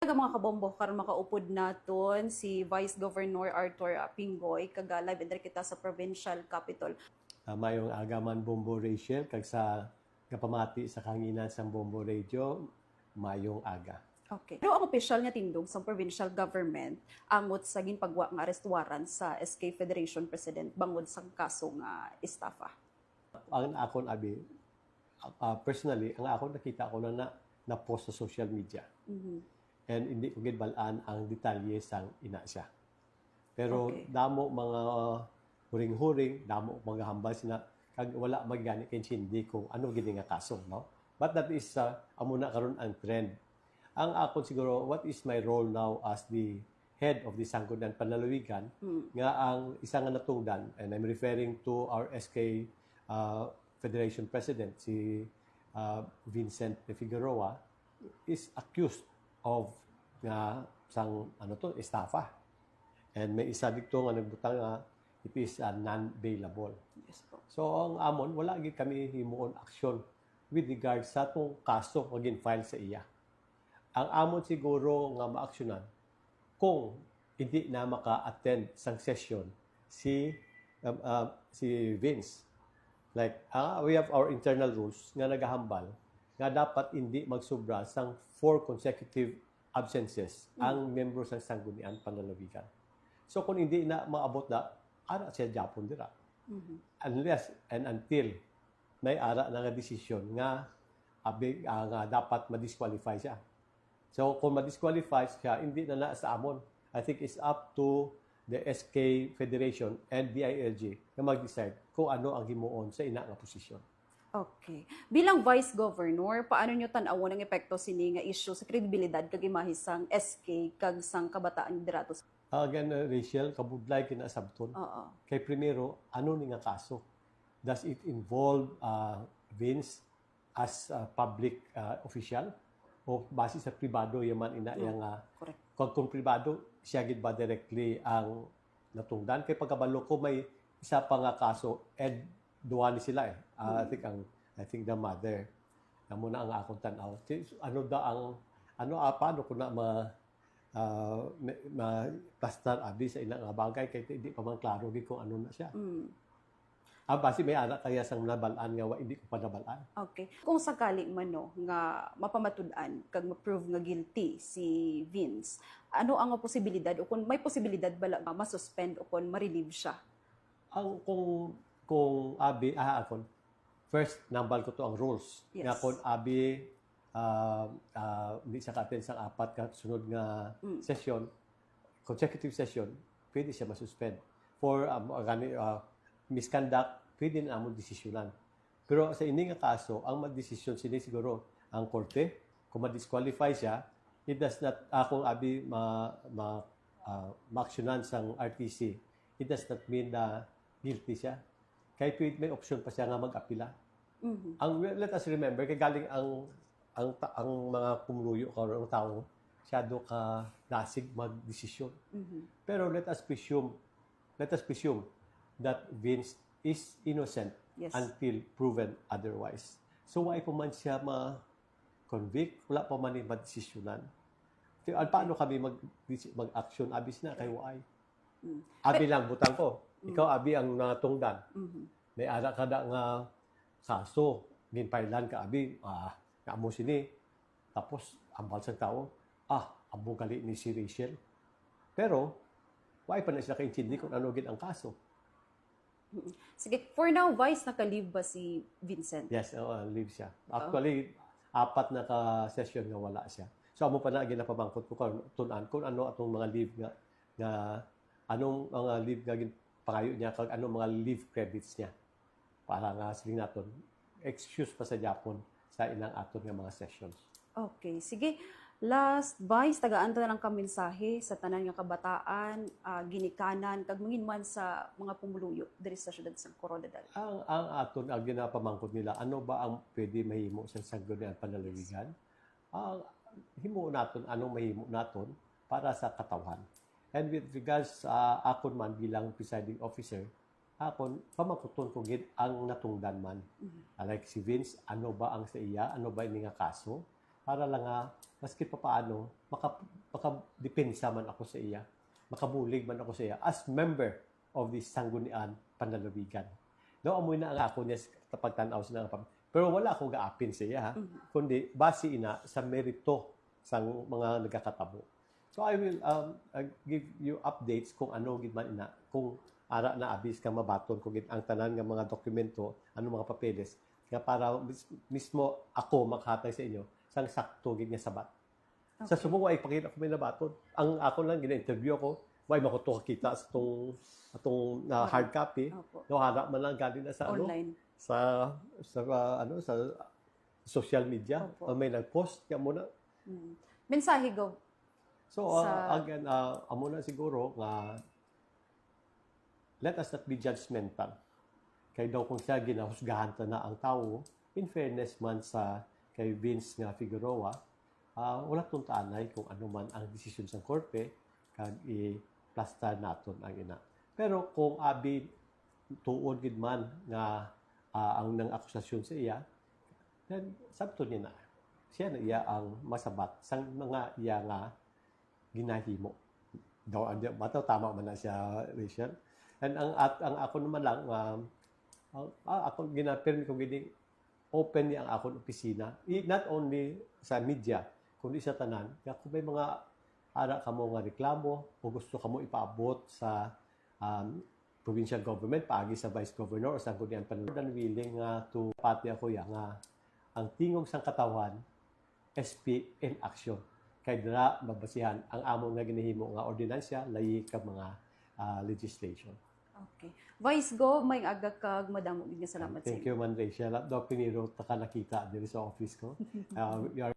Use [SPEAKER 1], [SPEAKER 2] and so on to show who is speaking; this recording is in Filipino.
[SPEAKER 1] Mga kabombo karon makaupod naton si Vice Governor Arthur Pinggoy kag live and kita sa provincial capital.
[SPEAKER 2] Mayong agaman Bombo Rachel kag sa kapamati sa kanginan sa Bombo Radio mayong aga.
[SPEAKER 1] Okay. Pero ang official nga tindog sa provincial government amot sa ginpagwa nga arrest warrant sa SK Federation President bangod sa kaso nga estafa.
[SPEAKER 2] Ang akon abi personally ang akon nakita ko na post sa social media. And hindi ko gidbalaan ang detalye sang ina siya. Pero damo mga huring-huring, damo mga hambal sina kag wala magani kay hindi ko ano gid nga kaso, no? But that is amo na karon ang trend. Ang akon siguro, what is my role now as the head of the Sangguniang Panlalawigan nga ang isang natungdan, and I'm referring to our SK Federation President, si Vincent Figueroa, is accused of nga sang estafa. And may isa dito nga nagbutang nga it is non-bailable.
[SPEAKER 1] Yes po.
[SPEAKER 2] So ang amon wala gid kami himuon action with regard sa tong kaso nga gin-file sa iya. Ang amon siguro nga maaksyonan kung hindi na maka-attend sang session si Vince. Like we have our internal rules nga nagahambal nga dapat hindi magsubra sang 4 consecutive absences ang membro sa Sangguniang Panlalawigan. So kung hindi na maabot na, ara siya Japon dira. Unless and until may ara na nga desisyon nga nga dapat ma-disqualify siya. So kung ma-disqualify siya, hindi na sa amon. I think it's up to the SK Federation and DILG na mag-decide kung ano ang himuon sa ina nga posisyon.
[SPEAKER 1] Okay. Bilang Vice Governor, paano nyo tan-awon ang epekto sini nga issue sa kredibilidad kag imahisang SK kag sang kabataan dirato?
[SPEAKER 2] Again, Rachel, kabudlay kinasabton. Kay primero, ano ni nga kaso? Does it involve Vince as a public official? O base sa pribado yaman ina yang kung pribado, siya gid ba directly ang natungdan? Kay pagkabalo ko may isa pa nga kaso, duwa ni sila eh. I think the mother. Amo na ang akong tanaw. Ano da ang paano ko na pastar abi sa ilang bagay kay hindi pa man klaro gid kung ano na siya. Basi may anak kaya sang nabalaan nga hindi ko pa nabalaan.
[SPEAKER 1] Okay. Kung sakali man no nga mapamatud-an kag ma-prove nga guilty si Vince, ano ang posibilidad o kung may posibilidad bala nga ma-suspend o kung ma-relieve siya?
[SPEAKER 2] Ang kung abi akon first nambal ko to ang rules.
[SPEAKER 1] Yes.
[SPEAKER 2] Nga kung abi hindi siya ka-attend sa 4 ka sunod nga session, consecutive session, pwede siya masuspend. For misconduct, pwede na among desisyonan. Pero sa ini nga kaso, ang mag-desisyon sila siguro ang korte. Kung ma-disqualify siya, it does not, kung abi ma-aksyonan sang RTC, it does not mean na guilty siya. Kaya may option pa siya nga mag-apila. Let us remember, kaya galing ang mga pumuluyo o tao, siyado ka nasig mag-desisyon. Pero let us presume that Vince is innocent until proven otherwise. So, why pa man siya ma-convict? Wala pa man yung ma-desisyonan. Paano kami mag-action? Abis na, kayo ay. Abi lang, butang ko. Ikaw, abi ang natungdan. May ara ka na nga kaso. Ginpailan ka, abi. Kaamo sini. Tapos, ambal sa tao. Amo gali ni si Rachel. Pero, why pa na sila kaintindi kung ano gid ang kaso?
[SPEAKER 1] Sige, for now, Vice, naka-leave ba si Vincent?
[SPEAKER 2] Yes, leave siya. Actually, 4 na ka-session nga wala siya. So, amo pa na ginapabangkot ko tunan kung ano atong mga leave nga anong mga leave nga pangayo niya kag anong mga leave credits niya para nga siling naton excuse pa sa Japon sa ilang aton nga mga sessions.
[SPEAKER 1] Okay, sige. Last, Vice, tagaan ta na lang ka mensahe sa tanan nga kabataan, ginikanan, kag manginman sa mga pumuluyo diri sa syudad sa Coronadal.
[SPEAKER 2] Ang aton ang ginapamangkot nila, ano ba ang pwede mahimo sa Sangguniang Panlalawigan? Himo naton anong mahimo naton para sa katawhan. And with regards sa akon man bilang presiding officer, akon pamangkuton ko gid ang natungdan man. Like si Vince, ano ba ang sa iya? Ano ba ini nga kaso? para lang maski pa paano makadepensa man ako sa iya, makabulig man ako sa iya as member of this Sanggunian Panlalawigan. No, amoy na ang ako niya sa pagtanaw sa nga. Pero wala akong gaapin sa iya, kundi base ina sa merito sa mga nagkakatabo. So I will give you updates kung ano gid man ina, kung ara na abis ka mabaton kung ang tanan nga mga dokumento, ano mga papeles nga para mismo ako makatay sa inyo sang sakto gid nga sabat. Sa subong ay ipakita ko may nabaton. Ang ako lang gina-interview ako, way makuto kita sa atong hard copy. No, harap man lang galing na sa
[SPEAKER 1] Online.
[SPEAKER 2] sa social media. May nag-post kaya muna.
[SPEAKER 1] Mensahe go.
[SPEAKER 2] So again, amo na siguro nga let us not be judgmental. Kay daw kung siya ginahusgahan ta na ang tao, in fairness man sa kay Vince nga Figueroa, wala tong taanay kung ano man ang desisyon sa korte kag i-plastar naton ang ina. Pero kung abi tuod gid man nga ang nang akusasyon sa iya, then sabto niya na. Siya na iya ang masabat sang mga iya nga ginahimo. Daw mataw tama man na siya, Rachel. And ang ako naman lang ako ginapirmi ko gini open niya ang akong opisina. Not only sa media, kundi sa tanan. Kaya kung may mga ara ka mo nga reklamo o gusto ka mo ipaabot sa provincial government, paagi sa vice governor o sa Sanggunian Panlalawigan, willing to pati ako nga ang tingog sang katawan, SP in action. Kay dira mabasihan ang amo nga ginahimo nga ordinansya layi ka mga legislation.
[SPEAKER 1] Okay. Vice Go, may aga kag madamo gid nga salamat sa
[SPEAKER 2] Thank you man, Rachel. Daw piniro ta ka nakita diri sa office ko. You are